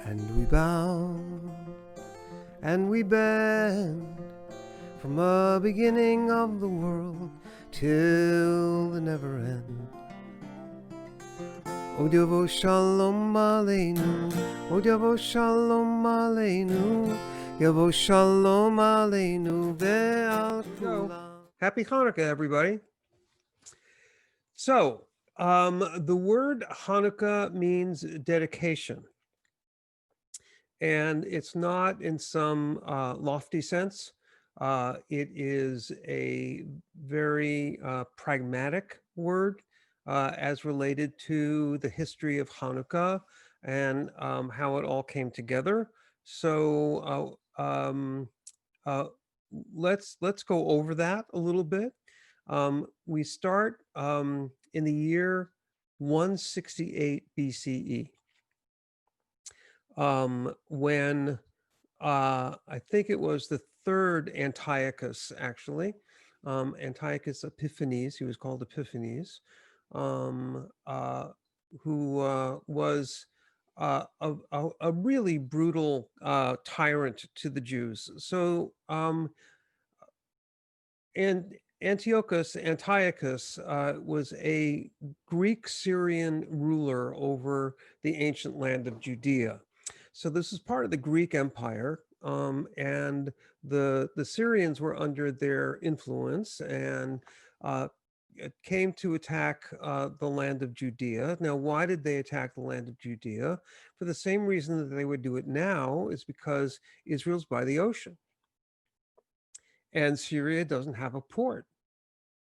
And we bound and we bend from the beginning of the world till the never end. O Devo Shalom Aleinu, O Devo Shalom Aleinu, Devo Shalom Aleinu ve'al kulam. Happy Hanukkah, everybody. So, the word Hanukkah means dedication. And it's not in some lofty sense. It is a very pragmatic word as related to the history of Hanukkah and how it all came together. So uh, let's go over that a little bit. We start in the year 168 BCE. When I think it was the third Antiochus, actually, Antiochus Epiphanes, he was called Epiphanes, um, uh, who was a really brutal tyrant to the Jews. So, and Antiochus was a Greek Syrian ruler over the ancient land of Judea. So this is part of the Greek Empire, and the Syrians were under their influence and it came to attack the land of Judea. Now, why did they attack the land of Judea? For the same reason that they would do it now, is because Israel's by the ocean, and Syria doesn't have a port,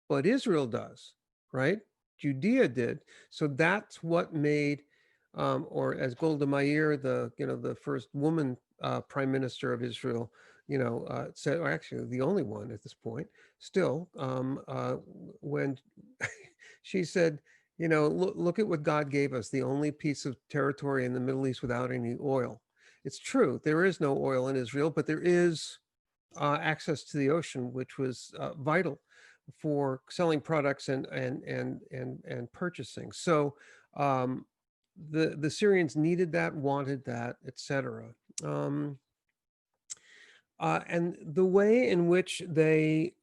but Israel does, right? Judea did. So that's what made, or as Golda Meir, the first woman prime minister of Israel, said, or actually the only one at this point, still, when she said, look at what God gave us, the only piece of territory in the Middle East without any oil. It's true, there is no oil in Israel, but there is access to the ocean, which was vital for selling products and purchasing. So the Syrians needed that, wanted that, etc. Um, and the way in which they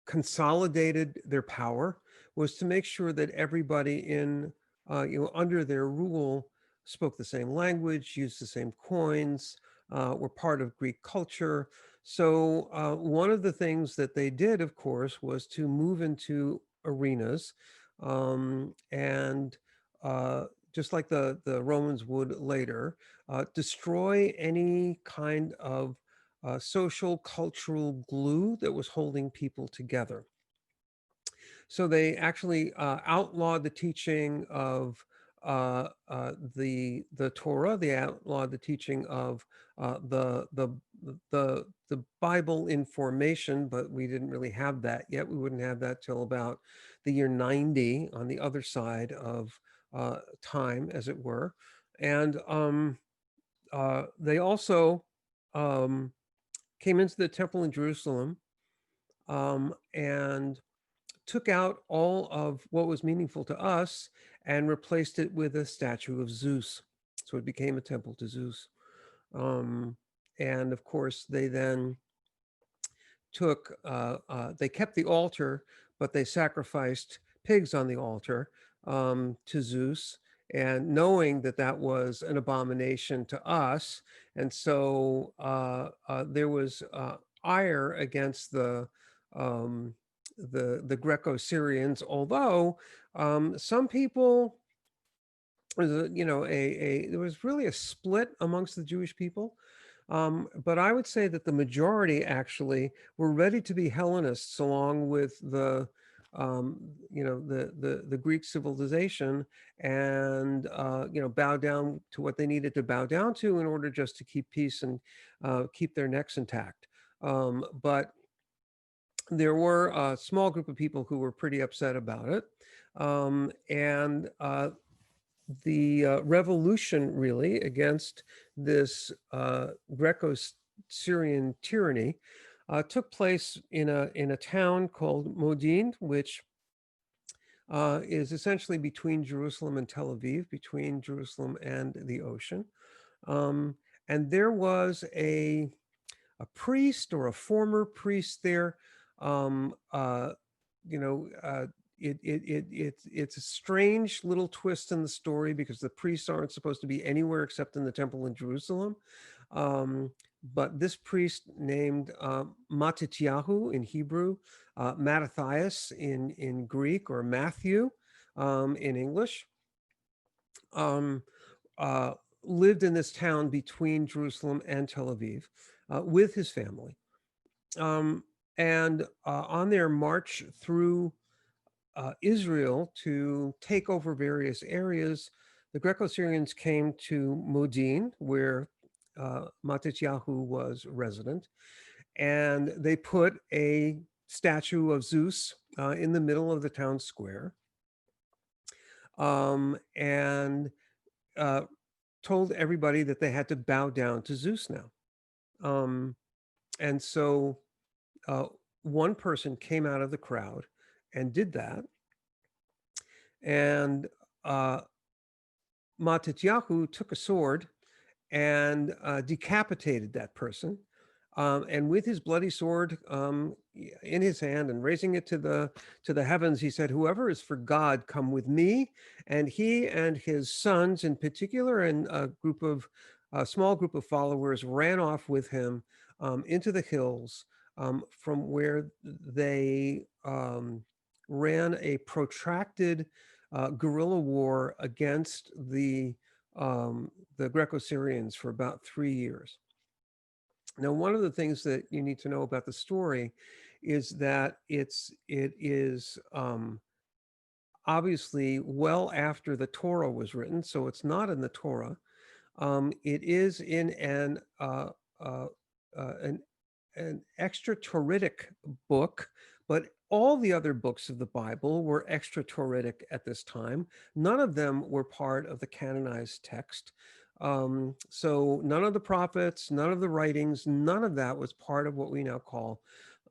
consolidated their power was to make sure that everybody in under their rule spoke the same language, used the same coins, were part of Greek culture. So one of the things that they did, of course, was to move into arenas, and just like the Romans would later, destroy any kind of social cultural glue that was holding people together. So they actually outlawed the teaching of the Torah. They outlawed the teaching of the Bible in formation, but we didn't really have that yet. We wouldn't have that till about the year 90 on the other side of time, as it were. And they also came into the temple in Jerusalem and took out all of what was meaningful to us and replaced it with a statue of Zeus. So it became a temple to Zeus. And of course, they then they kept the altar, but they sacrificed pigs on the altar to Zeus, and knowing that that was an abomination to us. And so there was ire against the Greco-Syrians, although some people, there was really a split amongst the Jewish people. But I would say that the majority actually were ready to be Hellenists along with the Greek civilization, and bow down to what they needed to bow down to in order just to keep peace and keep their necks intact. But there were a small group of people who were pretty upset about it. And the revolution really against this Greco-Syrian tyranny took place in a town called Modin, which is essentially between Jerusalem and Tel Aviv, between Jerusalem and the ocean. Um, and there was a priest or a former priest there. Um, uh, you know, it's a strange little twist in the story because the priests aren't supposed to be anywhere except in the temple in Jerusalem. Um, but this priest named Matityahu in Hebrew, Mattathias in Greek, or Matthew in English, um, uh, lived in this town between Jerusalem and Tel Aviv with his family. Um, and on their march through Israel to take over various areas, the Greco-Syrians came to Modin, where Matityahu was resident, and they put a statue of Zeus in the middle of the town square, and uh, told everybody that they had to bow down to Zeus now. Um, and so uh, one person came out of the crowd and did that. And Matityahu took a sword and decapitated that person. And with his bloody sword in his hand and raising it to the heavens, he said, "Whoever is for God, come with me." And he and his sons, in particular, and a small group of followers, ran off with him into the hills, from where they ran a protracted guerrilla war against the Greco-Syrians for about 3 years. Now, one of the things that you need to know about the story is that it is obviously well after the Torah was written, so it's not in the Torah. It is in uh, an extra-Torahic book, but all the other books of the Bible were extra-Torahic at this time. None of them were part of the canonized text. So none of the prophets, none of the writings, none of that was part of what we now call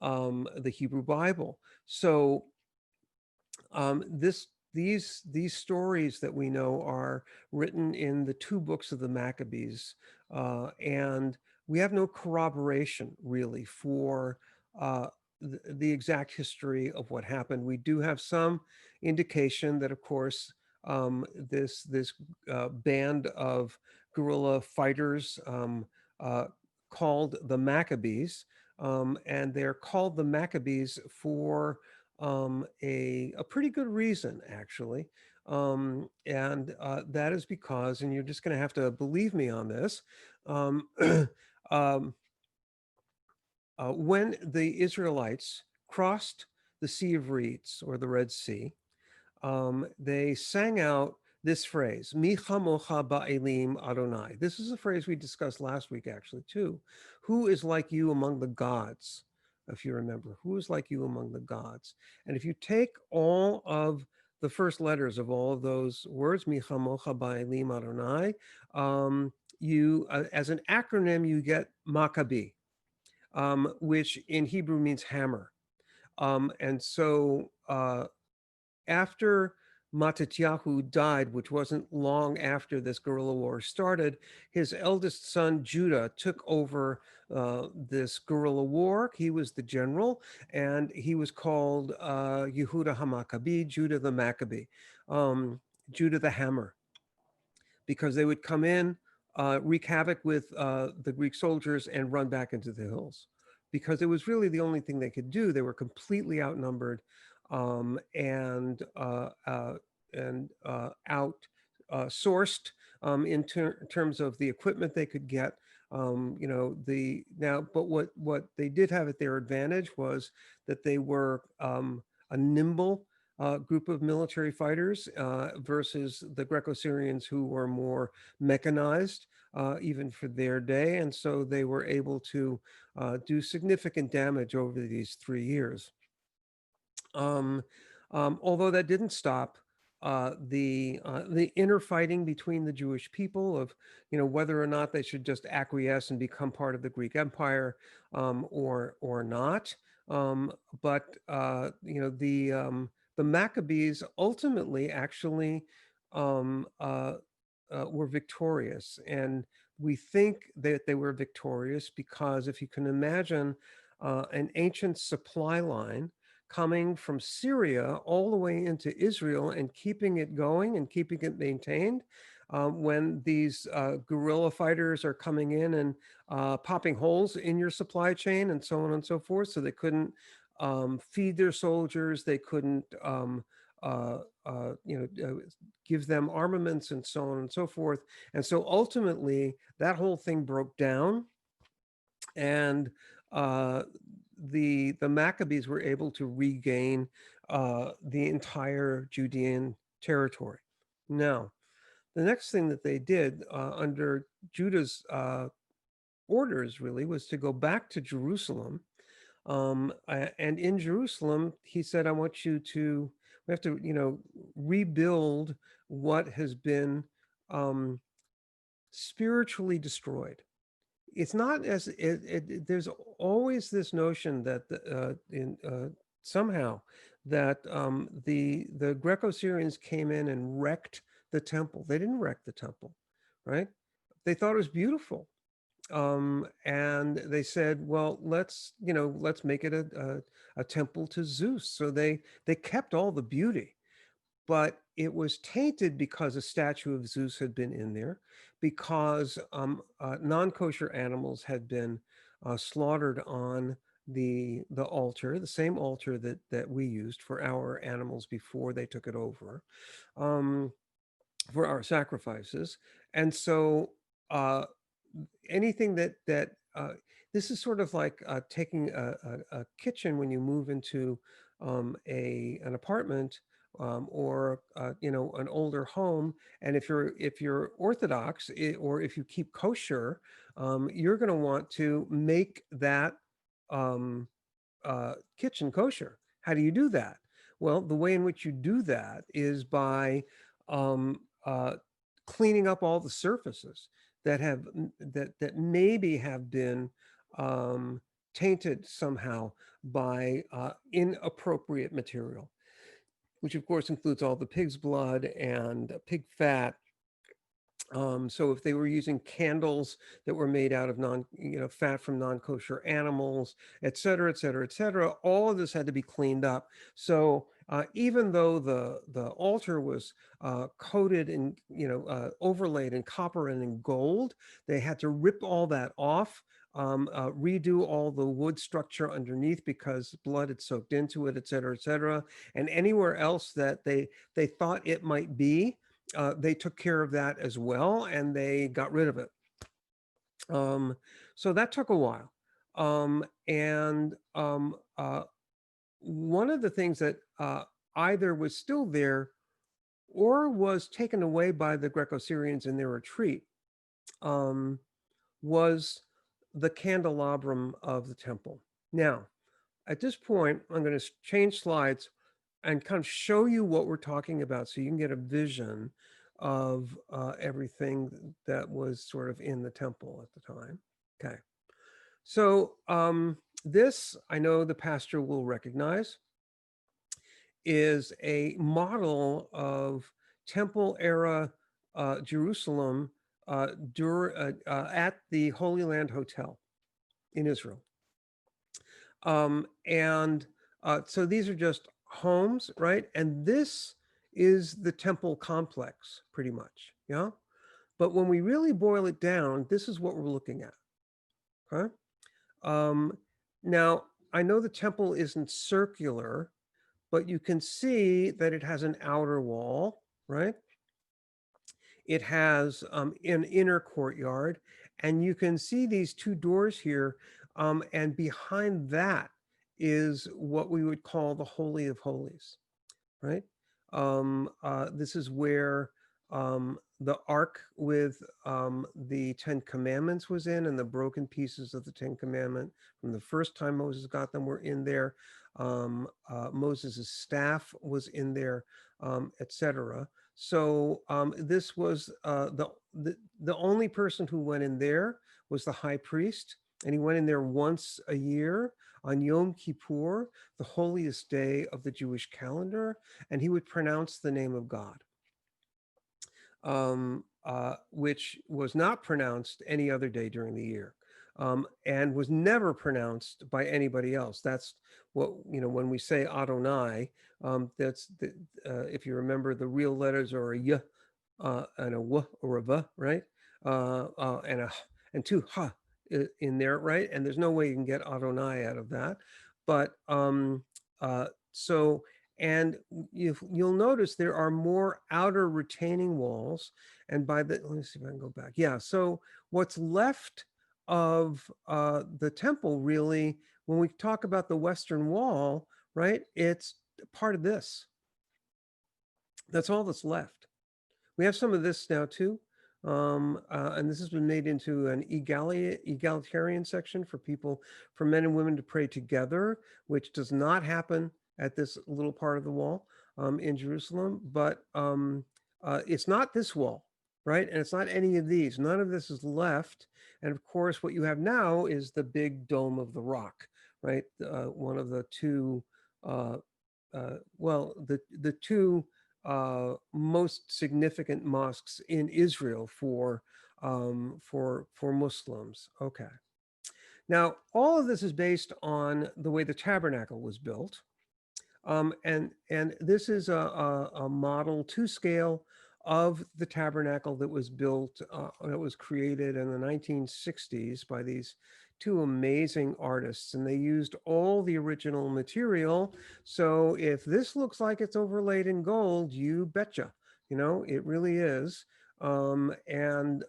the Hebrew Bible. So these stories that we know are written in the two books of the Maccabees, and we have no corroboration really for the exact history of what happened. We do have some indication that, of course, this band of guerrilla fighters uh, called the Maccabees, and they're called the Maccabees for a pretty good reason, actually. And that is because, and you're just going to have to believe me on this, um, um, when the Israelites crossed the Sea of Reeds, or the Red Sea, they sang out this phrase, Mi chamocha ba'elim Adonai. This is a phrase we discussed last week, actually, too. Who is like you among the gods? If you remember, who is like you among the gods? And if you take all of the first letters of all of those words, Mi chamocha ba'elim Adonai, you, as an acronym, you get Maccabi, which in Hebrew means hammer. And so after Matityahu died, which wasn't long after this guerrilla war started, his eldest son Judah took over this guerrilla war. He was the general, and he was called Yehuda HaMaccabi, Judah the Maccabee, Judah the Hammer, because they would come in, wreak havoc with the Greek soldiers, and run back into the hills, because it was really the only thing they could do. They were completely outnumbered, and out sourced in terms of the equipment they could get. But what they did have at their advantage was that they were a nimble group of military fighters versus the Greco-Syrians, who were more mechanized, even for their day. And so they were able to do significant damage over these 3 years. Although that didn't stop the inner fighting between the Jewish people of, whether or not they should just acquiesce and become part of the Greek Empire, or not. But the the Maccabees ultimately actually were victorious. And we think that they were victorious because if you can imagine an ancient supply line coming from Syria all the way into Israel and keeping it going and keeping it maintained. When these guerrilla fighters are coming in and popping holes in your supply chain and so on and so forth, so they couldn't feed their soldiers, they couldn't give them armaments and so on and so forth. And so ultimately, that whole thing broke down, and the Maccabees were able to regain the entire Judean territory. Now, the next thing that they did under Judah's orders really was to go back to Jerusalem. And in Jerusalem, he said, I want you to, we have to, rebuild what has been spiritually destroyed. It's not as, there's always this notion that somehow that the Greco-Syrians came in and wrecked the temple. They didn't wreck the temple, right? They thought it was beautiful. And they said, well, let's make it a temple to Zeus. So they kept all the beauty, but it was tainted because a statue of Zeus had been in there, because non-kosher animals had been slaughtered on the altar, the same altar that we used for our animals before they took it over, for our sacrifices. And so anything that this is sort of like taking a kitchen when you move into an apartment, or an older home, and if you're Orthodox, or if you keep kosher, you're going to want to make that kitchen kosher. How do you do that? Well, the way in which you do that is by um, uh, cleaning up all the surfaces that maybe have been tainted somehow by inappropriate material, which of course includes all the pig's blood and pig fat. So if they were using candles that were made out of fat from non-kosher animals, et cetera, et cetera, et cetera, all of this had to be cleaned up. So even though the altar was coated and overlaid in copper and in gold, they had to rip all that off, redo all the wood structure underneath because blood had soaked into it, et cetera, et cetera. And anywhere else that they thought it might be, they took care of that as well, and they got rid of it. So that took a while. And one of the things that either was still there or was taken away by the Greco-Syrians in their retreat was the candelabrum of the temple. Now, at this point, I'm going to change slides and kind of show you what we're talking about so you can get a vision of everything that was sort of in the temple at the time. Okay. So this, I know the pastor will recognize, is a model of temple era Jerusalem at the Holy Land Hotel in Israel. And so these are just homes, right? And this is the temple complex, pretty much, yeah? But when we really boil it down, this is what we're looking at, okay? Now, I know the temple isn't circular, but you can see that it has an outer wall, right? It has an inner courtyard, and you can see these two doors here, and behind that is what we would call the Holy of Holies, right? This is where the ark with the 10 Commandments was in, and the broken pieces of the 10 Commandment from the first time Moses got them were in there. Moses' staff was in there, etc. So this was the only person who went in there was the high priest, And he went in there once a year on Yom Kippur, the holiest day of the Jewish calendar, and he would pronounce the name of God, which was not pronounced any other day during the year, and was never pronounced by anybody else. That's what, when we say Adonai, that's if you remember, the real letters are a y and a w or a v, right? And a and two ha in there, right? And there's no way you can get Adonai out of that. But so, and you'll notice there are more outer retaining walls. And let me see if I can go back. Yeah. So what's left of the temple, really, when we talk about the Western Wall, right? It's part of this. That's all that's left. We have some of this now too. And this has been made into an egalitarian section for men and women to pray together, which does not happen at this little part of the wall in Jerusalem. But it's not this wall, right? And it's not any of these. None of this is left. And of course, what you have now is the big Dome of the Rock, right? One of the two, the two most significant mosques in Israel for Muslims. Okay. Now, all of this is based on the way the tabernacle was built, and this is a model to scale of the tabernacle that was built, that was created in the 1960s by these two amazing artists, and they used all the original material. So if this looks like it's overlaid in gold, you betcha, it really is. And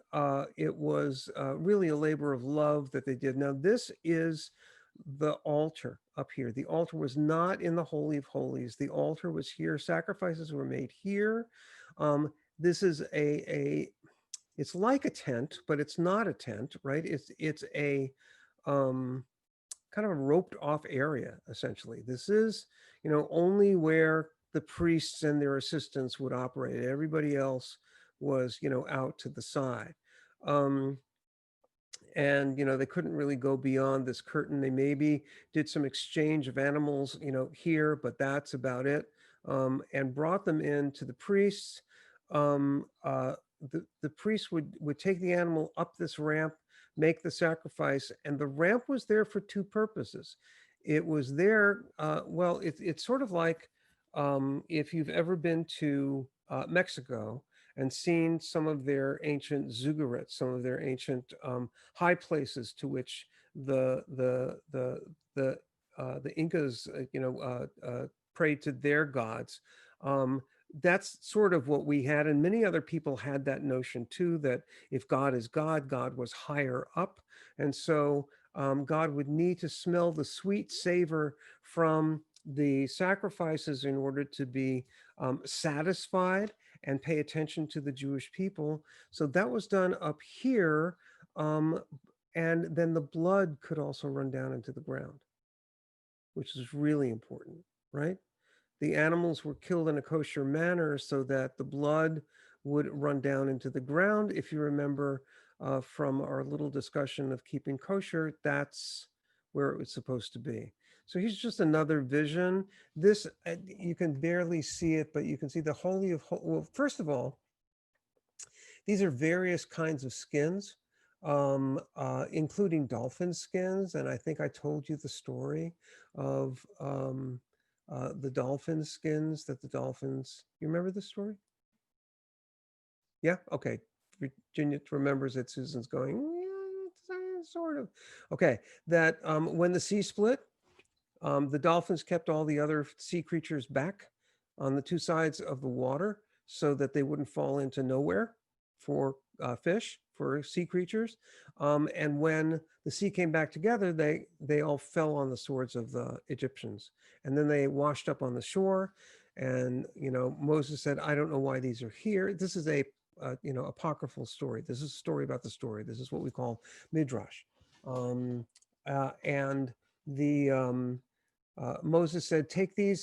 it was really a labor of love that they did. Now, this is the altar up here. The altar was not in the Holy of Holies. The altar was here. Sacrifices were made here. This is it's like a tent, but it's not a tent, right? It's a kind of a roped off area, essentially. This is, only where the priests and their assistants would operate. Everybody else was, out to the side. And they couldn't really go beyond this curtain. They maybe did some exchange of animals here, but that's about it. And brought them in to the priests. The priest would take the animal up this ramp, make the sacrifice, and the ramp was there for two purposes. It was there, it's sort of like, if you've ever been to Mexico and seen some of their ancient ziggurats, some of their ancient high places to which the Incas, prayed to their gods. That's sort of what we had, and many other people had that notion too, that if God is God, God was higher up, and so God would need to smell the sweet savor from the sacrifices in order to be satisfied and pay attention to the Jewish people. So that was done up here, and then the blood could also run down into the ground, which is really important, right? The animals were killed in a kosher manner so that the blood would run down into the ground. If you remember from our little discussion of keeping kosher, that's where it was supposed to be. So here's just another vision. This, you can barely see it, but you can see the Holy of Holies. Well, first of all, these are various kinds of skins, including dolphin skins. And I think I told you the story of the dolphin skins that the dolphins, you remember the story? Yeah, okay. Virginia remembers it. Susan's going, yeah, sort of. Okay, that when the sea split, the dolphins kept all the other sea creatures back on the two sides of the water so that they wouldn't fall into nowhere for fish, for sea creatures. And when the sea came back together, they all fell on the swords of the Egyptians. And then they washed up on the shore. And, Moses said, I don't know why these are here. This is a, apocryphal story. This is a story about the story. This is what we call Midrash. And the Moses said, take the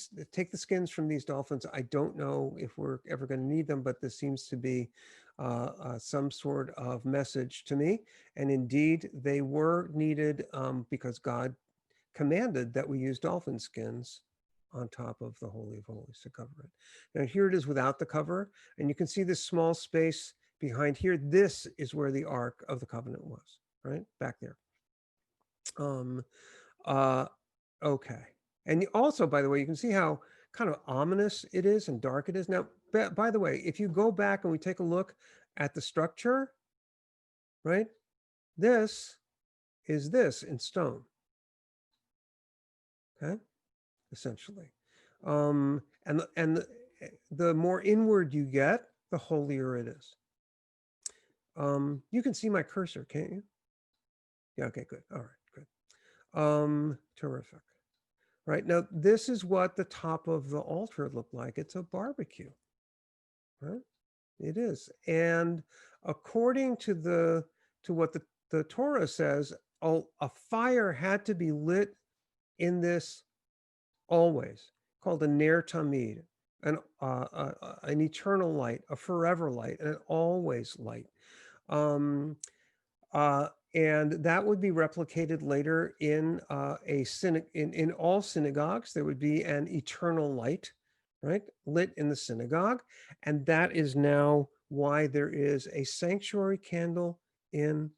skins from these dolphins. I don't know if we're ever going to need them, but this seems to be some sort of message to me. And indeed, they were needed because God commanded that we use dolphin skins on top of the Holy of Holies to cover it. Now here it is without the cover, and you can see this small space behind here. This is where the Ark of the Covenant was, right? Back there. Uh, okay. And also, by the way, you can see how kind of ominous it is and dark it is. Now, by the way, if you go back and we take a look at the structure, right? This is this in stone, okay? Essentially. And the more inward you get, the holier it is. You can see my cursor, can't you? Yeah, okay, good. All right, good. Terrific. Right, now this is what the top of the altar looked like. It's a barbecue, right? It is. And according to what the Torah says, a fire had to be lit in this always, called a Ner Tamid, an eternal light, a forever light, an always light. And that would be replicated later in in all synagogues. There would be an eternal light, right, lit in the synagogue, and that is now why there is a sanctuary candle in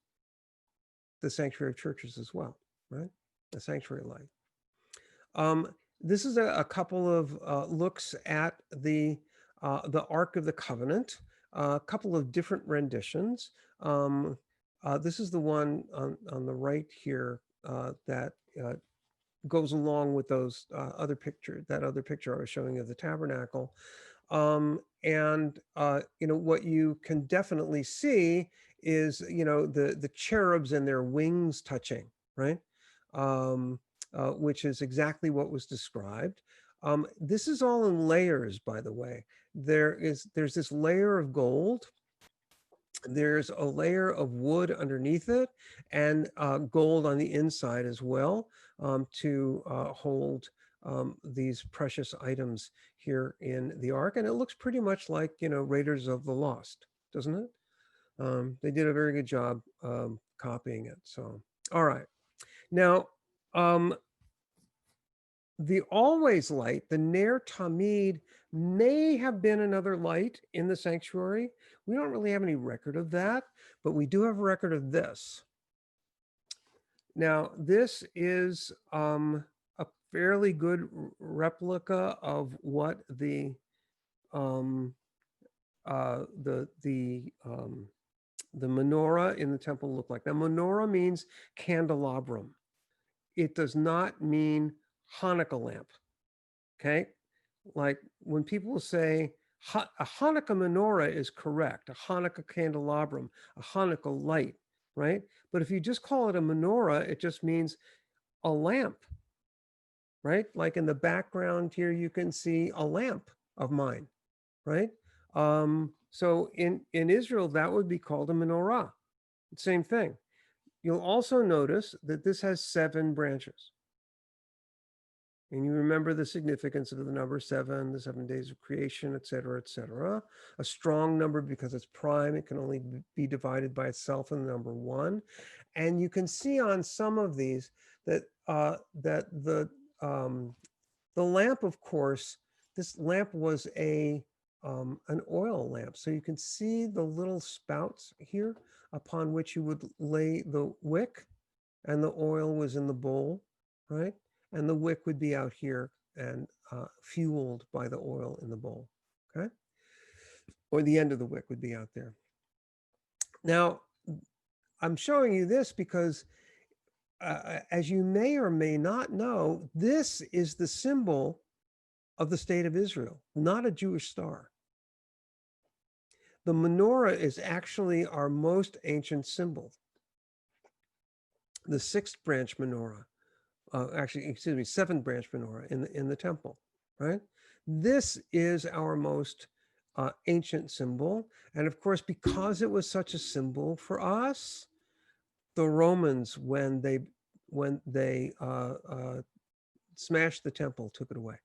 the sanctuary of churches as well, right? A sanctuary light. This is a couple of looks at the Ark of the Covenant, a couple of different renditions. This is the one on the right here that goes along with those other picture, that other picture I was showing of the tabernacle. And what you can definitely see is the cherubs and their wings touching, right? Which is exactly what was described. This is all in layers, by the way. There's this layer of gold. There's a layer of wood underneath it, and gold on the inside as well, to hold these precious items here in the Ark. And it looks pretty much like, Raiders of the Lost, doesn't it? They did a very good job copying it. So, all right. Now, the always light, the Ner Tamid, may have been another light in the sanctuary. We don't really have any record of that, but we do have a record of this. Now, this is a fairly good replica of what the menorah in the temple looked like. Now, menorah means candelabrum. It does not mean Hanukkah lamp. Okay, like when people say a Hanukkah menorah is correct, a Hanukkah candelabrum, a Hanukkah light, right? But if you just call it a menorah, it just means a lamp, right? Like in the background here, you can see a lamp of mine, right? So in Israel, that would be called a menorah. Same thing. You'll also notice that this has 7 branches. And you remember the significance of the number 7, the 7 days of creation, et cetera, et cetera. A strong number because it's prime. It can only be divided by itself in the number 1. And you can see on some of these that the lamp, of course, this lamp was an oil lamp. So you can see the little spouts here upon which you would lay the wick, and the oil was in the bowl, right? And the wick would be out here and fueled by the oil in the bowl, okay? Or the end of the wick would be out there. Now, I'm showing you this because, as you may or may not know, this is the symbol of the state of Israel, not a Jewish star. The menorah is actually our most ancient symbol. The 6th branch menorah. Actually, excuse me, 7th branch menorah in the temple, right? This is our most ancient symbol. And of course, because it was such a symbol for us, the Romans, when they smashed the temple, took it away,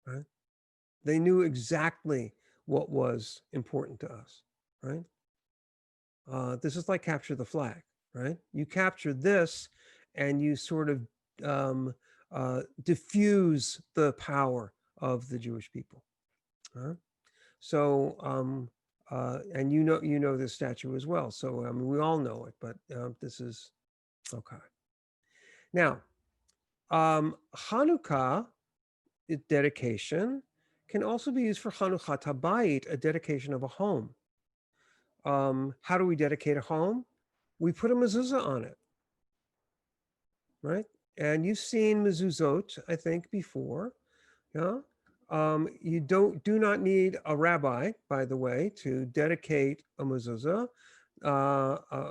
right? They knew exactly what was important to us. right? This is like capture the flag, right? You capture this and you sort of um, diffuse the power of the Jewish people. Huh? So, and you know this statue as well. So, I mean, we all know it, but this is okay. Now, Hanukkah dedication can also be used for Chanukah Tabayit, a dedication of a home. How do we dedicate a home? We put a mezuzah on it, right? And you've seen mezuzot, I think, before. Yeah. You do not need a rabbi, by the way, to dedicate a mezuzah.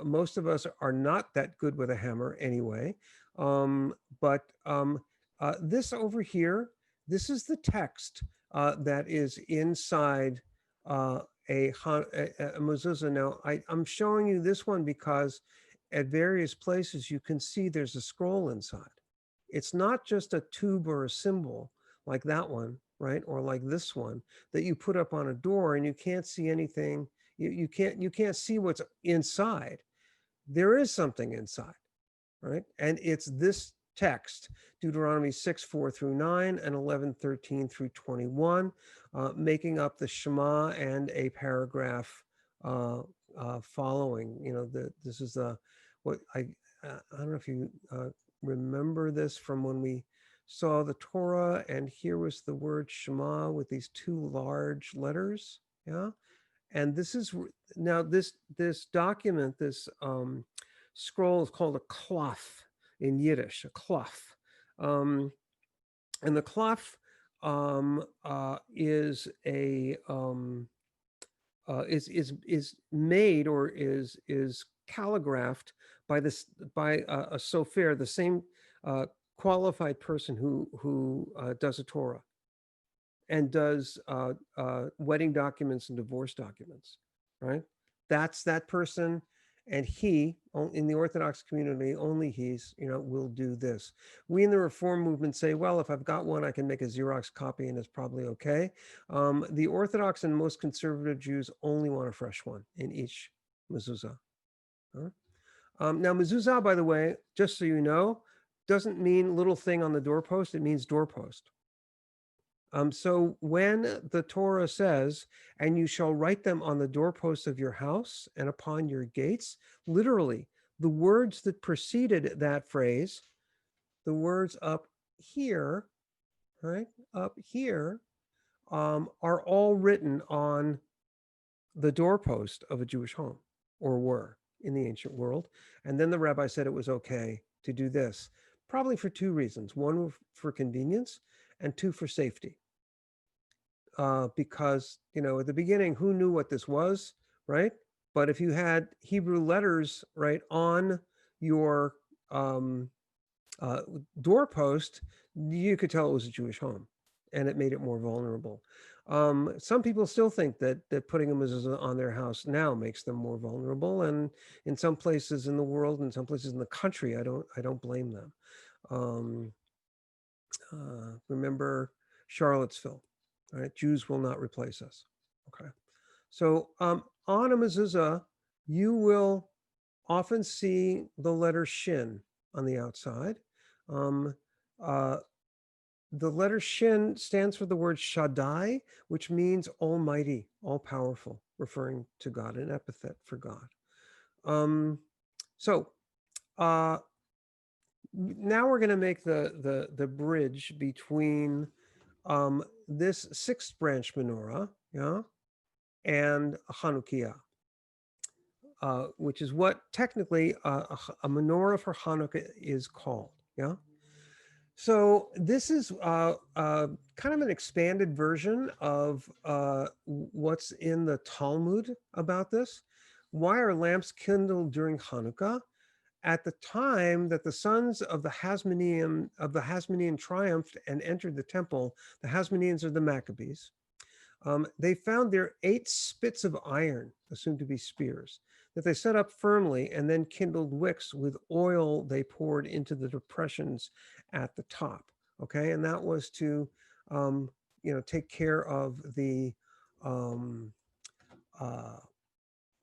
Most of us are not that good with a hammer anyway. But this over here, this is the text that is inside uh, a mezuzah. Now, I'm showing you this one because at various places you can see there's a scroll inside. It's not just a tube or a symbol like that one, right? Or like this one that you put up on a door and you can't see anything. You can't see what's inside. There is something inside, right? And it's this text, Deuteronomy 6:4 through 9 and 11:13 through 21, making up the Shema and a paragraph following. You know, this is what I don't know if you remember this from when we saw the Torah, and here was the word Shema with these two large letters. Yeah. And this is now this document, this scroll is called a cloth in Yiddish, a cloth. And the cloth is a is made or is calligraphed by this by a sofer, the same qualified person who does a Torah and does wedding documents and divorce documents, right? That's that person, and he in the Orthodox community only he's will do this. We in the Reform movement say, well, if I've got one, I can make a Xerox copy, and it's probably okay. The Orthodox and most conservative Jews only want a fresh one in each mezuzah. Huh? Now, mezuzah, by the way, just so you know, doesn't mean little thing on the doorpost. It means doorpost. So when the Torah says, and you shall write them on the doorposts of your house and upon your gates, literally, the words that preceded that phrase, the words up here, right, up here, are all written on the doorpost of a Jewish home, or were in the ancient world. And then the rabbi said it was okay to do this, probably for two reasons. One, for convenience, and two, for safety. Because at the beginning, who knew what this was, right? But if you had Hebrew letters right on your doorpost, you could tell it was a Jewish home, and it made it more vulnerable. Some people still think that putting them on their house now makes them more vulnerable, and in some places in the world, and some places in the country, I don't blame them. Remember Charlottesville, right? Jews will not replace us. Okay. So on a mezuzah, you will often see the letter shin on the outside. Um, uh, the letter shin stands for the word Shaddai, which means almighty, all powerful, referring to God, an epithet for God. So now we're going to make the bridge between this sixth branch menorah, yeah, and Hanukkah, which is what technically a menorah for Hanukkah is called, yeah. So this is kind of an expanded version of what's in the Talmud about this. Why are lamps kindled during Hanukkah? At the time that the sons of the Hasmonean triumphed and entered the temple, the Hasmoneans are the Maccabees. They found their 8 spits of iron, assumed to be spears, that they set up firmly and then kindled wicks with oil they poured into the depressions at the top. Okay, and that was to, take care of the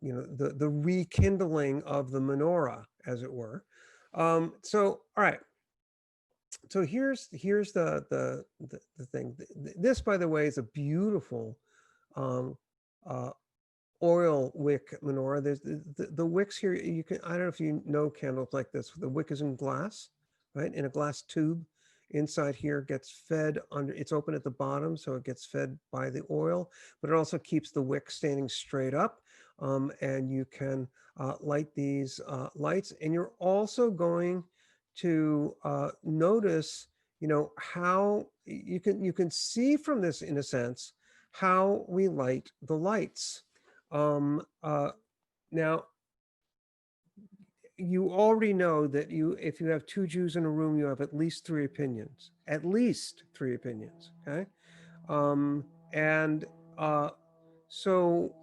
the rekindling of the menorah, as it were. So, all right. So here's the thing. This, by the way, is a beautiful um, uh, oil wick menorah. There's the wicks here. You can, I don't know if you know candles like this. The wick is in glass, right? In a glass tube. Inside here gets fed under. It's open at the bottom, so it gets fed by the oil, but it also keeps the wick standing straight up. And you can light these lights, and you're also going to notice, how you can see from this, in a sense, how we light the lights. um, uh, Now, you already know that if you have two Jews in a room, you have at least three opinions. At least three opinions. Okay. Um, and so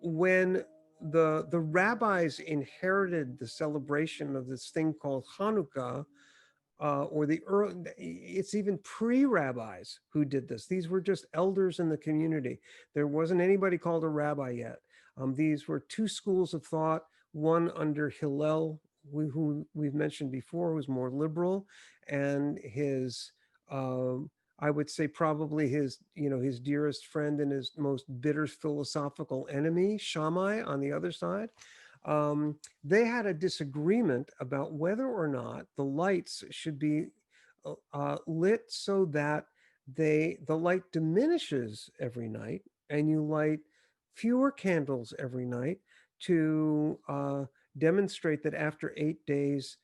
when the rabbis inherited the celebration of this thing called Hanukkah, or the early, it's even pre-rabbis who did this. These were just elders in the community. There wasn't anybody called a rabbi yet. These were two schools of thought, one under Hillel, who we've mentioned before, was more liberal, and his, I would say probably his dearest friend and his most bitter philosophical enemy, Shammai, on the other side. They had a disagreement about whether or not the lights should be lit so that the light diminishes every night, and you light fewer candles every night to demonstrate that after 8 days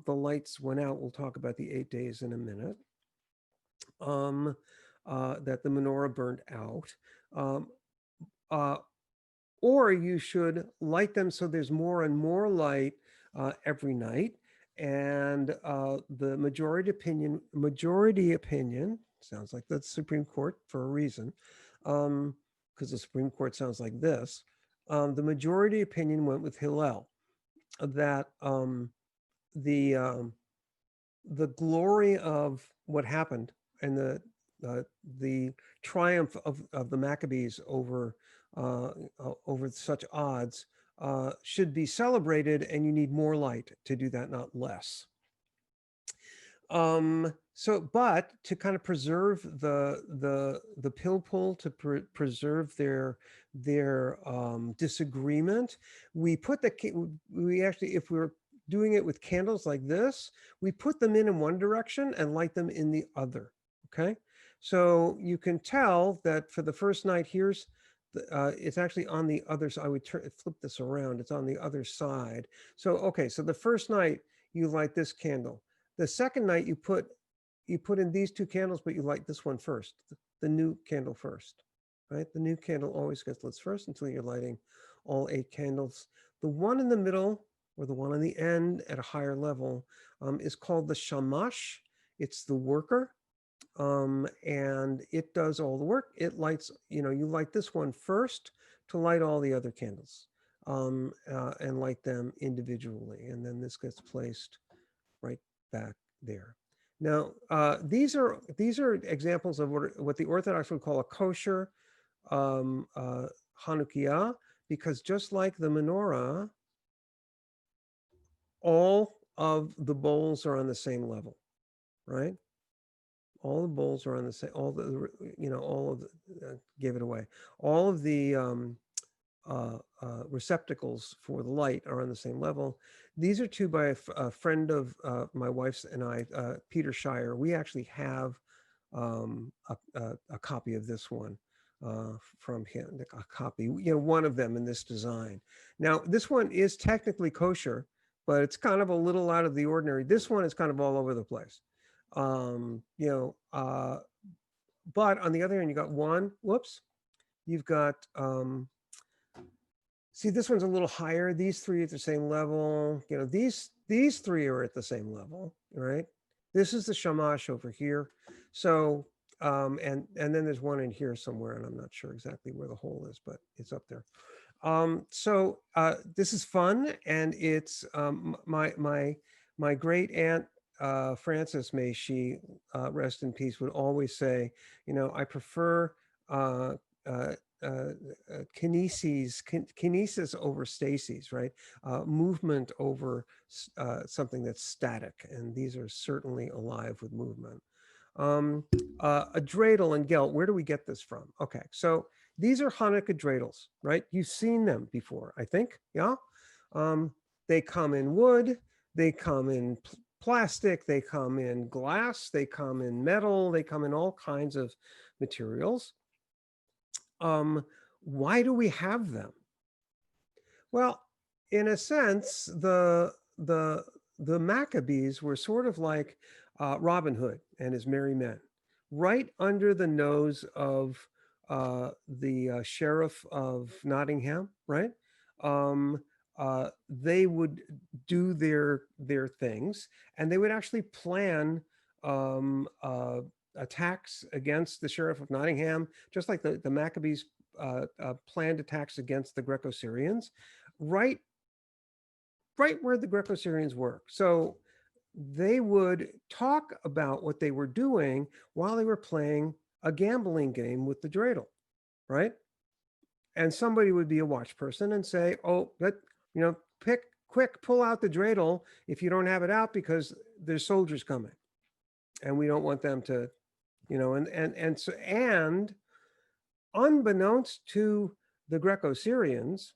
the lights went out. We'll talk about the 8 days in a minute. That the menorah burned out. Um, uh, or you should light them so there's more and more light every night. And the majority opinion sounds like the Supreme Court for a reason, because the Supreme Court sounds like this. The majority opinion went with Hillel, that the um, the glory of what happened, and the triumph of the Maccabees over such odds should be celebrated, and you need more light to do that, not less. But to kind of preserve the pilpul, to preserve their disagreement, we actually, if we were doing it with candles like this, we put them in one direction and light them in the other. Okay, so you can tell that for the first night, it's actually on the other side. I would flip this around. It's on the other side. So okay, so the first night you light this candle. The second night you put in these two candles, but you light this one first, the new candle first, right? The new candle always gets lit first until you're lighting all 8 candles. The one in the middle, or the one on the end at a higher level, is called the shamash. It's the worker, and it does all the work. It lights, you light this one first to light all the other candles, and light them individually, and then this gets placed right back there. Now, these are examples of what the Orthodox would call a kosher Hanukkah, because just like the menorah, all of the bowls are on the same level, right? All the bowls are on the same. All of the gave it away. All of the receptacles for the light are on the same level. These are two by a friend of my wife's and I, Peter Shire. We actually have a copy of this one from him, a copy, one of them in this design. Now, this one is technically kosher, but it's kind of a little out of the ordinary. This one is kind of all over the place. But on the other hand, you got one, you've got, see, this one's a little higher. These three at the same level. These three are at the same level, right? This is the shamash over here. So, and then there's one in here somewhere, and I'm not sure exactly where the hole is, but it's up there. So this is fun, and it's my great aunt Frances, may she rest in peace, would always say, I prefer kinesis over stasis, right? Movement over something that's static, and these are certainly alive with movement. A dreidel and gelt, where do we get this from? Okay, so these are Hanukkah dreidels, right? You've seen them before, I think, yeah? Um, they come in wood, they come in plastic, they come in glass, they come in metal, they come in all kinds of materials. Um, why do we have them? Well, in a sense, the Maccabees were sort of like Robin Hood and his merry men, right under the nose of the sheriff of Nottingham, right? Um, they would do their things, and they would actually plan um, uh, attacks against the sheriff of Nottingham, just like the Maccabees planned attacks against the Greco-Syrians, right, right where the Greco-Syrians were. So they would talk about what they were doing while they were playing a gambling game with the dreidel, right? And somebody would be a watch person and say, "Oh, that pick quick, pull out the dreidel if you don't have it out because there's soldiers coming, and we don't want them to, and unbeknownst to the Greco-Syrians,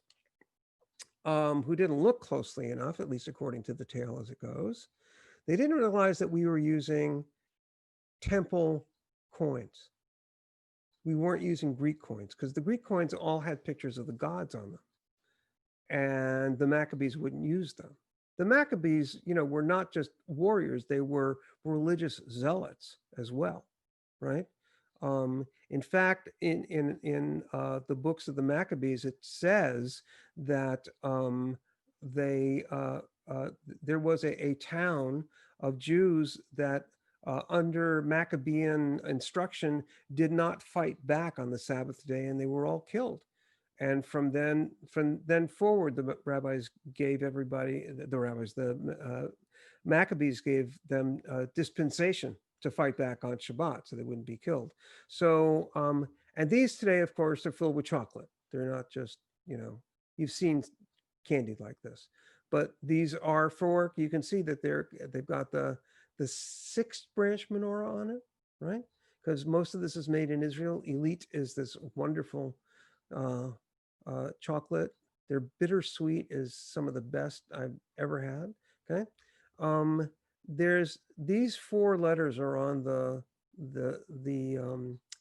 who didn't look closely enough, at least according to the tale as it goes, they didn't realize that we were using temple coins. We weren't using Greek coins because the Greek coins all had pictures of the gods on them, and the Maccabees wouldn't use them. The Maccabees, were not just warriors; they were religious zealots as well, right? In fact, in the books of the Maccabees, it says that they there was a town of Jews that under Maccabean instruction did not fight back on the Sabbath day, and they were all killed. And from then forward, the rabbis gave everybody, the rabbis, the Maccabees gave them dispensation to fight back on Shabbat so they wouldn't be killed. So, and these today, of course, are filled with chocolate. They're not just, you've seen candy like this, but these are for, you can see that they've got the sixth branch menorah on it, right? Because most of this is made in Israel. Elite is this wonderful chocolate. Their bittersweet is some of the best I've ever had. Okay. There's these four letters are on the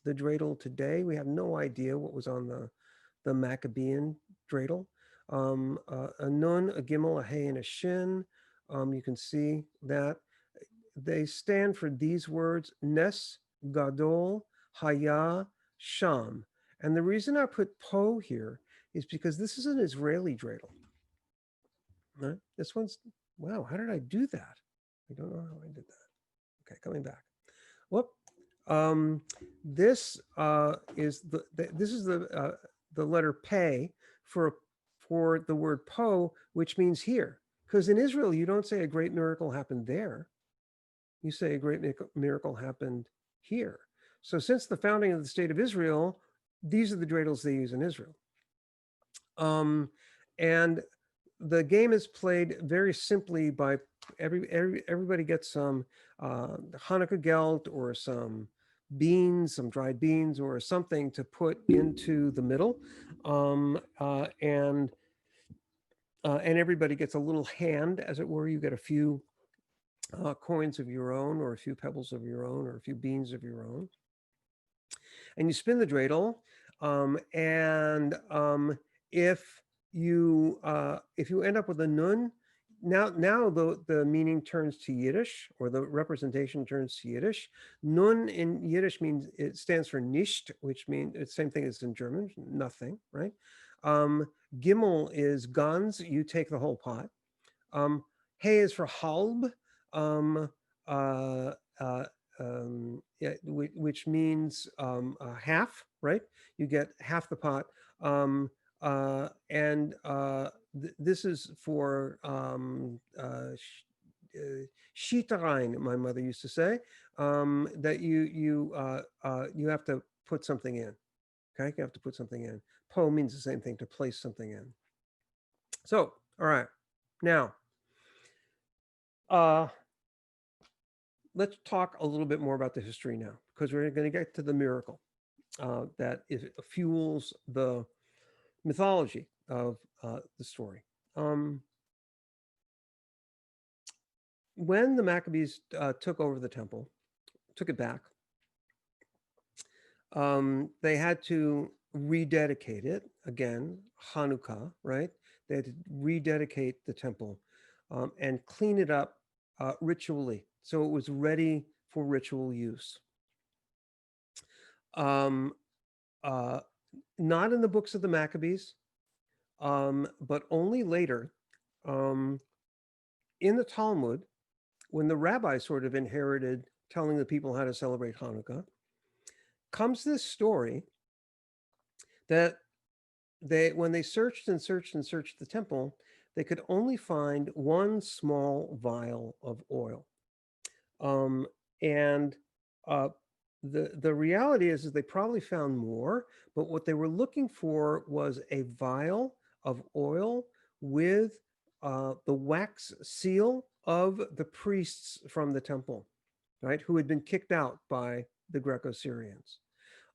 dreidel today. We have no idea what was on the Maccabean dreidel. A nun, a gimel, a hey, and a shin. You can see that they stand for these words: Nes, Gadol, Haya, Sham. And the reason I put Po here is because this is an Israeli dreidel. Right? This one's, wow, how did I do that? I don't know how I did that. Okay, coming back. Whoop. This is the letter Pei for the word Po, which means here. Because in Israel, you don't say a great miracle happened there. You say a great miracle happened here. So since the founding of the state of Israel, these are the dreidels they use in Israel. And the game is played very simply by everybody gets some Hanukkah gelt or some beans, some dried beans or something to put into the middle, and everybody gets a little hand, as it were. You get a few coins of your own, or a few pebbles of your own, or a few beans of your own, and you spin the dreidel. And if you end up with a nun, now the meaning turns to Yiddish, or the representation turns to Yiddish. Nun in Yiddish means, it stands for nicht, which means it's the same thing as in German, nothing, right? Gimel is ganz, you take the whole pot. Hey is for halb, yeah, which means half, right? You get half the pot. And this is for shitarein, my mother used to say, that you have to put something in. Okay, you have to put something in. Po means the same thing, to place something in. So, all right, now let's talk a little bit more about the history now, because we're going to get to the miracle that fuels the mythology of the story. When the Maccabees took over the temple, took it back, they had to rededicate it again, Hanukkah, right? They had to rededicate the temple and clean it up ritually, so it was ready for ritual use. Um, uh, Not in the books of the Maccabees, but only later. In the Talmud, when the rabbis sort of inherited telling the people how to celebrate Hanukkah, comes this story that when they searched and searched and searched the temple, they could only find one small vial of oil. And the reality is they probably found more, but what they were looking for was a vial of oil with the wax seal of the priests from the temple, right, who had been kicked out by the Greco-Syrians.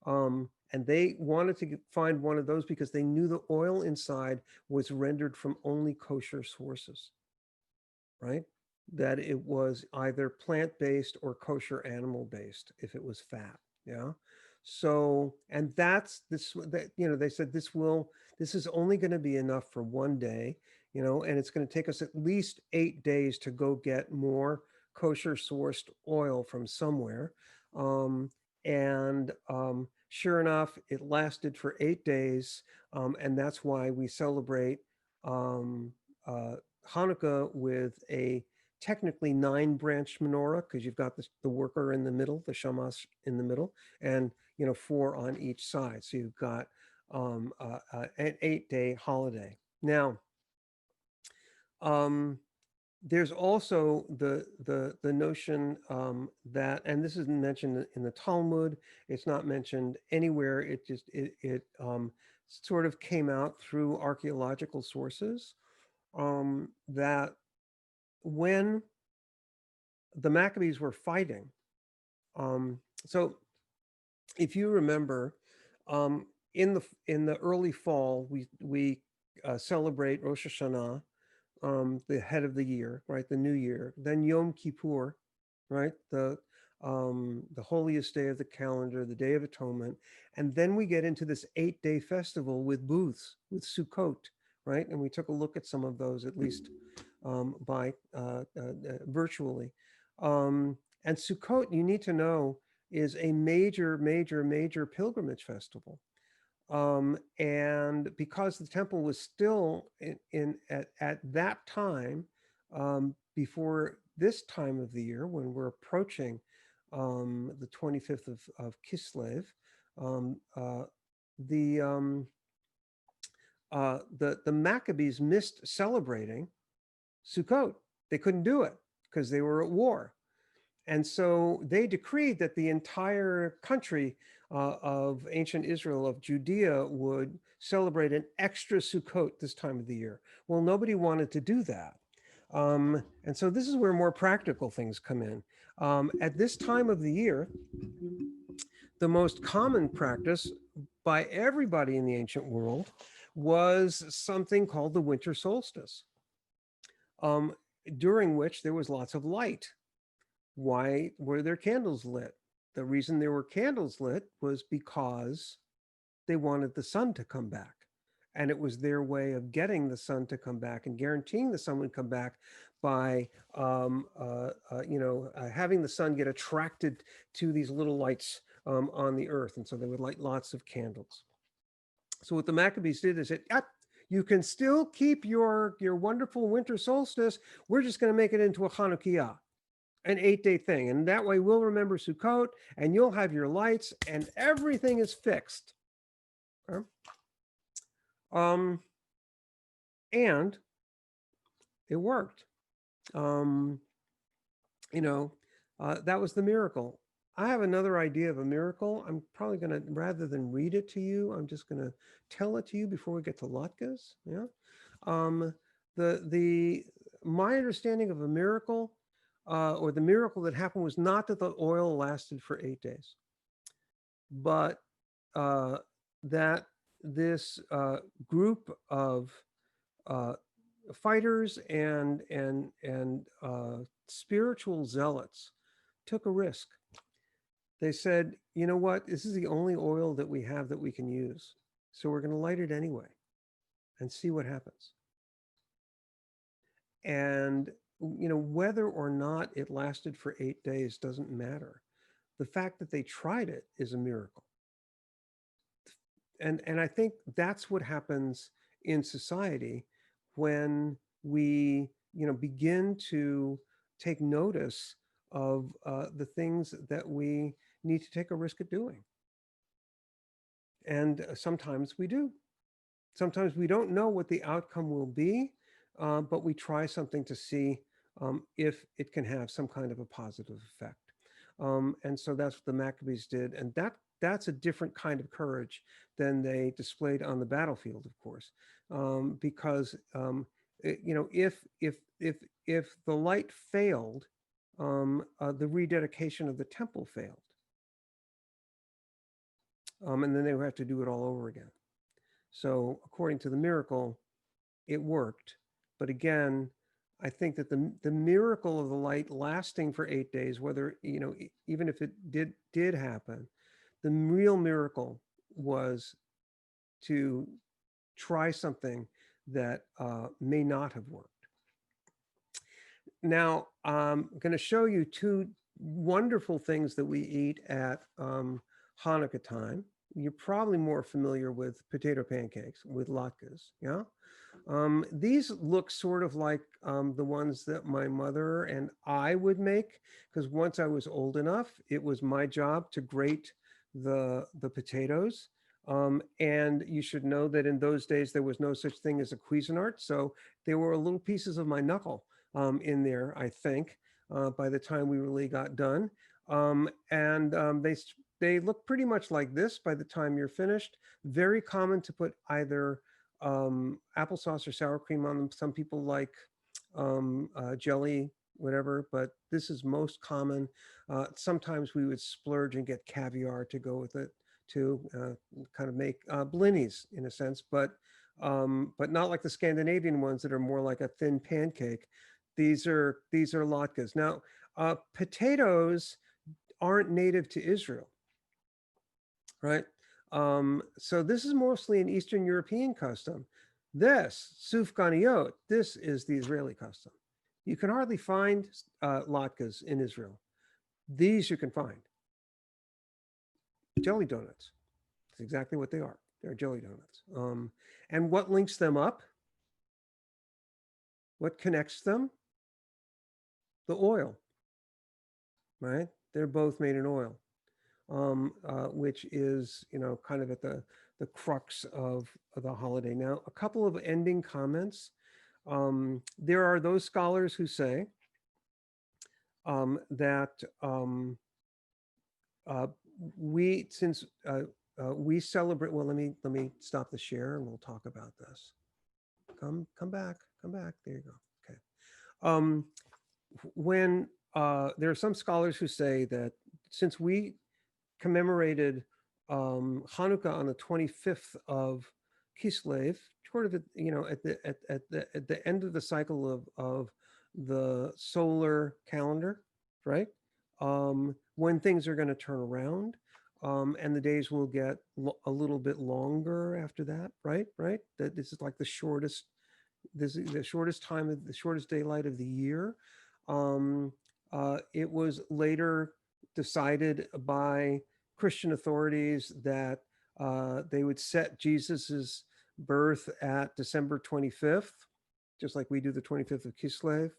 And they wanted to find one of those because they knew the oil inside was rendered from only kosher sources, right? That it was either plant-based or kosher animal-based if it was fat. Yeah. So, and that's this, that, they said this is only going to be enough for one day, and it's going to take us at least 8 days to go get more kosher sourced oil from somewhere. And sure enough, it lasted for 8 days. And that's why we celebrate Hanukkah with a technically 9-branch menorah, because you've got the worker in the middle, the shamash in the middle, and 4 on each side. So you've got an 8-day holiday. Now, there's also the notion that, and this isn't mentioned in the Talmud, it's not mentioned anywhere. It just sort of came out through archaeological sources, that when the Maccabees were fighting, so if you remember, in the early fall, we celebrate Rosh Hashanah, the head of the year, right, the new year. Then Yom Kippur, right, the holiest day of the calendar, the Day of Atonement, and then we get into this 8-day festival with booths, with Sukkot, right, and we took a look at some of those, at least by virtually. And Sukkot, you need to know, is a major, major, major pilgrimage festival. And because the temple was still at that time, before this time of the year, when we're approaching the 25th of Kislev, the Maccabees missed celebrating Sukkot. They couldn't do it because they were at war. And so they decreed that the entire country of ancient Israel, of Judea, would celebrate an extra Sukkot this time of the year. Well, nobody wanted to do that. And so this is where more practical things come in. At this time of the year, the most common practice by everybody in the ancient world was something called the winter solstice, during which there was lots of light. Why were there candles lit? The reason there were candles lit was because they wanted the sun to come back. And it was their way of getting the sun to come back and guaranteeing the sun would come back by, having the sun get attracted to these little lights on the earth. And so they would light lots of candles. So what the Maccabees did is said, you can still keep your wonderful winter solstice. We're just going to make it into a Hanukkah, an 8-day thing. And that way we'll remember Sukkot and you'll have your lights and everything is fixed. Okay? And it worked. That was the miracle. I have another idea of a miracle. I'm probably going to, rather than read it to you, I'm just going to tell it to you before we get to Latkes. Yeah. Um, the my understanding of a miracle, or the miracle that happened, was not that the oil lasted for 8 days, but uh, that this group of uh, fighters and spiritual zealots took a risk. They said, you know what, this is the only oil that we have that we can use, so we're going to light it anyway and see what happens. And whether or not it lasted for 8 days doesn't matter. The fact that they tried it is a miracle. And I think that's what happens in society when we begin to take notice of the things that we need to take a risk at doing. And sometimes we do. Sometimes we don't know what the outcome will be, but we try something to see if it can have some kind of a positive effect. And so that's what the Maccabees did, and that's a different kind of courage than they displayed on the battlefield, of course, because if the light failed, the rededication of the temple failed, and then they would have to do it all over again. So according to the miracle, it worked. But again, I think that the miracle of the light lasting for 8 days, whether, even if it did happen, the real miracle was to try something that may not have worked. Now, I'm going to show you two wonderful things that we eat at Hanukkah time. You're probably more familiar with potato pancakes with latkes, yeah? These look sort of like the ones that my mother and I would make, because once I was old enough, it was my job to grate the potatoes. And you should know that in those days, there was no such thing as a Cuisinart. So there were little pieces of my knuckle in there, I think, by the time we really got done. They look pretty much like this by the time you're finished. Very common to put either applesauce or sour cream on them. Some people like jelly, whatever, but this is most common. Sometimes we would splurge and get caviar to go with it too, kind of make blinis in a sense, but not like the Scandinavian ones that are more like a thin pancake. These are latkes. Now, potatoes aren't native to Israel, right? So this is mostly an Eastern European custom. This, sufganiyot, this is the Israeli custom. You can hardly find latkes in Israel. These you can find. Jelly donuts. That's exactly what they are. They're jelly donuts. And what links them up? What connects them? The oil, right? They're both made in oil. Which is, kind of at the crux of the holiday. Now, a couple of ending comments. There are those scholars who say that we celebrate. Well, let me stop the share and we'll talk about this. Come back. There you go. Okay. When there are some scholars who say that since we commemorated Hanukkah on the 25th of Kislev, sort of at the end of the cycle of the solar calendar, right? When things are going to turn around, and the days will get a little bit longer after that, right? That this is like the shortest. This is the shortest time of the shortest daylight of the year. It was later decided by Christian authorities that they would set Jesus's birth at December 25th, just like we do the 25th of Kislev.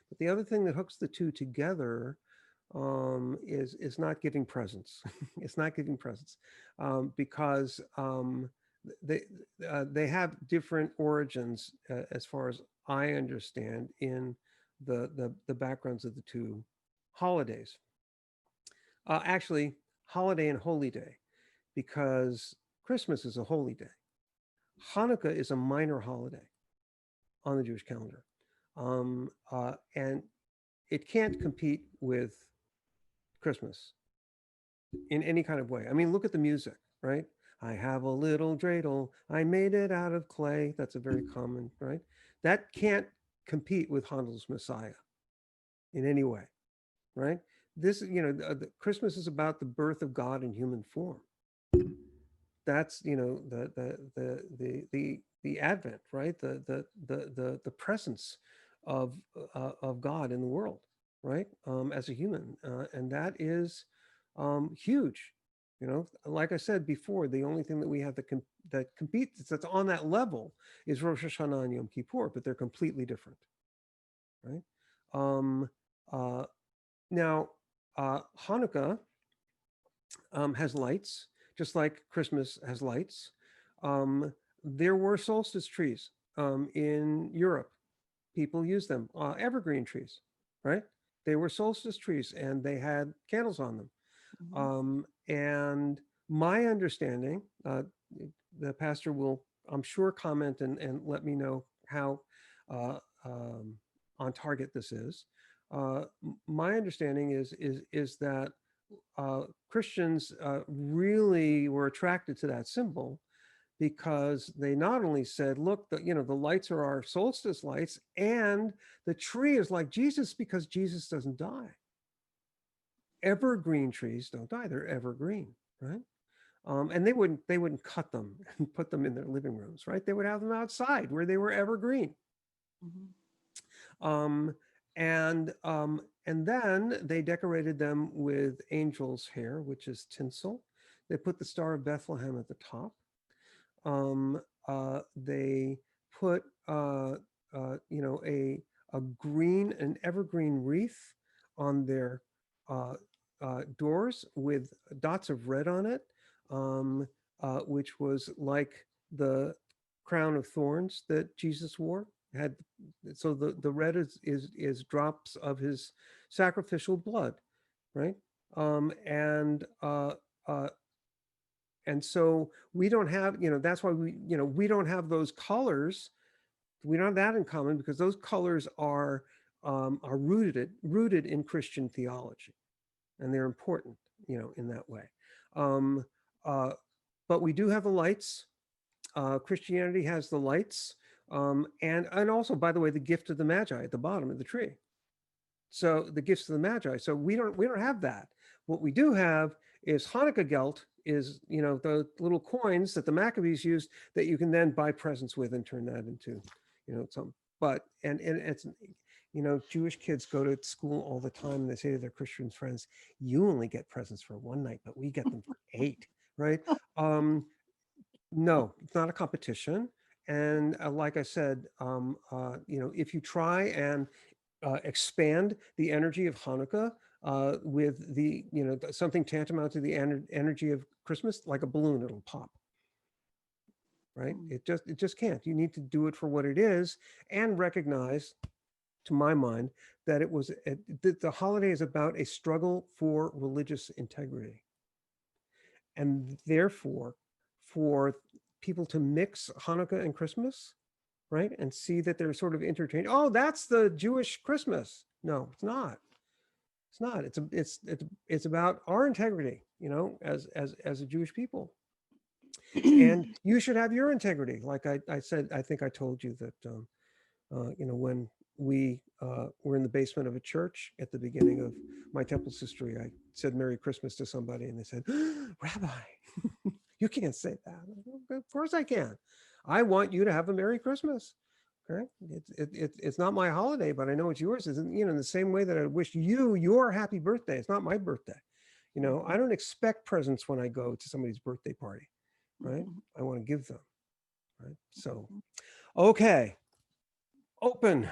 But the other thing that hooks the two together is not giving presents. It's not giving presents because they have different origins as far as I understand in the backgrounds of the two holidays. Actually, holiday and holy day, because Christmas is a holy day. Hanukkah is a minor holiday on the Jewish calendar. And it can't compete with Christmas in any kind of way. I mean, look at the music, right? I have a little dreidel. I made it out of clay. That's a very common, right? That can't compete with Handel's Messiah in any way, right? This, Christmas is about the birth of God in human form. That's, the Advent, right? The presence of God in the world, right? As a human, and that is huge. Like I said before, the only thing that we have that competes that's on that level is Rosh Hashanah and Yom Kippur, but they're completely different, right? Um, uh, Now, Hanukkah has lights, just like Christmas has lights. There were solstice trees in Europe. People use them, evergreen trees, right? They were solstice trees and they had candles on them. And my understanding, the pastor will, I'm sure, comment and let me know how on target this is. My understanding is that Christians really were attracted to that symbol because they not only said, look, the lights are our solstice lights, and the tree is like Jesus because Jesus doesn't die. Evergreen trees don't die; they're evergreen, right? And they wouldn't cut them and put them in their living rooms, right? They would have them outside where they were evergreen. And then they decorated them with angel's hair, which is tinsel. They put the Star of Bethlehem at the top. They put an evergreen wreath on their doors with dots of red on it, which was like the crown of thorns that Jesus wore. So the red is drops of his sacrificial blood, right? And so we don't have, that's why we don't have those colors. We don't have that in common because those colors are rooted in Christian theology, and they're important, in that way. But we do have the lights. Christianity has the lights, and also, by the way, the gift of the Magi at the bottom of the tree. So the gifts of the Magi. So we don't have that. What we do have is Chanukah Gelt, is the little coins that the Maccabees used that you can then buy presents with and turn that into some. But and it's Jewish kids go to school all the time and they say to their Christian friends, you only get presents for one night, but we get them for 8, right? No, it's not a competition. And like I said, if you try and expand the energy of Hanukkah with the, something tantamount to the energy of Christmas, like a balloon, it'll pop. Right? It just can't. You need to do it for what it is and recognize, to my mind, that the holiday is about a struggle for religious integrity. And therefore, for people to mix Hanukkah and Christmas, right, and see that they're sort of interchanged. Oh, that's the Jewish Christmas. No, it's not. It's not. It's about our integrity, as a Jewish people. And you should have your integrity. Like I said, I think I told you that, when we were in the basement of a church at the beginning of my Temple's history, I said Merry Christmas to somebody and they said, Rabbi, you can't say that. Of course I can. I want you to have a Merry Christmas. Okay? It's not my holiday, but I know it's yours. In the same way that I wish you your happy birthday. It's not my birthday. I don't expect presents when I go to somebody's birthday party, right? I want to give them, right? So, okay, open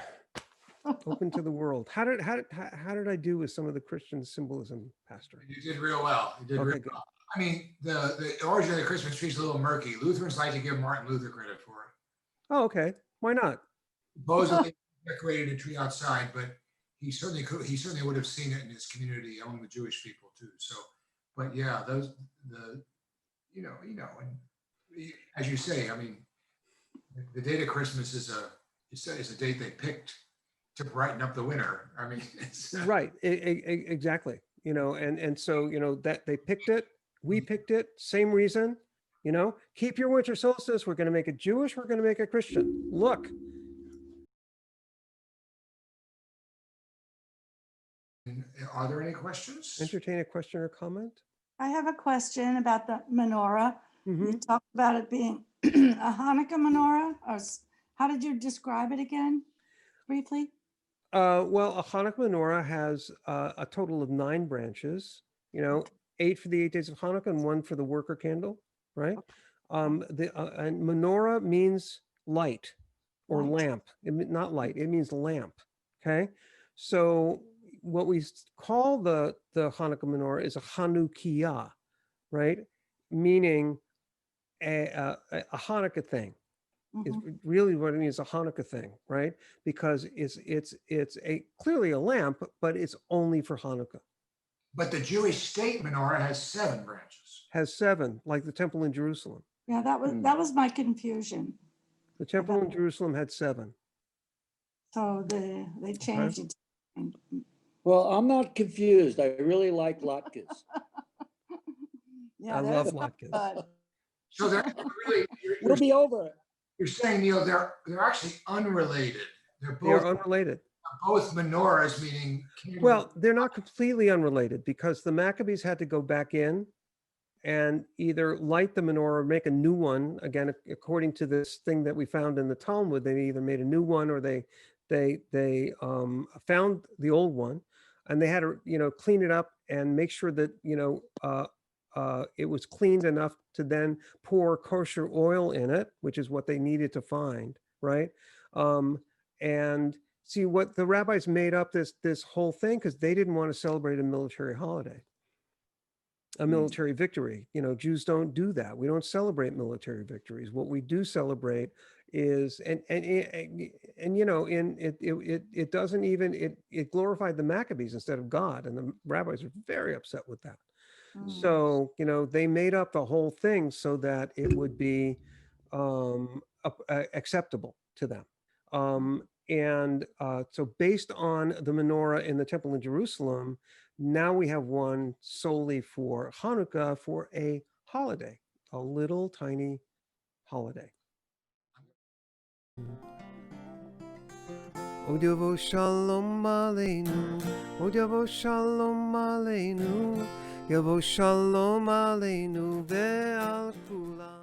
to the world. How did I do with some of the Christian symbolism, Pastor? You did real well. You did real well. I mean, the origin of the Christmas tree is a little murky. Lutherans like to give Martin Luther credit for it. Oh, okay. Why not? Supposedly decorated a tree outside, but he certainly could. He certainly would have seen it in his community among the Jewish people too. So, but yeah, those and as you say, I mean, the date of Christmas is a date they picked to brighten up the winter. I mean, it's, Right. Exactly. And so, that they picked it, we picked it, same reason, keep your winter solstice. We're going to make it Jewish. We're going to make it Christian. Look. are there any questions? Entertain a question or comment? I have a question about the menorah. Mhm. You talked about it being a Hanukkah menorah, how did you describe it again, briefly? Well, a Hanukkah menorah has a total of 9 branches, 8 for the 8 days of Hanukkah and 1 for the worker candle, right? And menorah means light or Light. lamp. Not light, it means lamp, okay? So what we call the Hanukkah menorah is a Chanukiah, right? Meaning a Hanukkah thing. Is Mhm. really what it means, a Hanukkah thing, right? Because it's clearly a lamp, but it's only for Hanukkah. But the Jewish state menorah has 7 branches. Has 7, like the temple in Jerusalem. Yeah, that was my confusion. The temple in Jerusalem had 7. So they changed it. Well, I'm not confused. I really like latkes. Yeah, I they're love so latkes. good. So they're really, We'll be over it. you're saying, Neil, they're actually unrelated. They're They are both unrelated. menorahs, meaning candles. Well, they're not completely unrelated because the Maccabees had to go back in and either light the menorah or make a new one. Again, according to this thing that we found in the Talmud, they either made a new one or they found the old one, and they had to clean it up and make sure that it was cleaned enough to then pour kosher oil in it, which is what they needed to find, right? And see, what the rabbis made up this whole thing because they didn't want to celebrate a military holiday, a military victory. Jews don't do that. We don't celebrate military victories. What we do celebrate is it doesn't even it glorified the Maccabees instead of God, and the rabbis are very upset with that. So they made up the whole thing so that it would be acceptable to them. So based on the menorah in the temple in Jerusalem, now we have one solely for Hanukkah, for a holiday, a little tiny holiday. Odavo shalom aleinu, Odavo shalom aleinu, Yavo shalom aleinu ve'al kulam.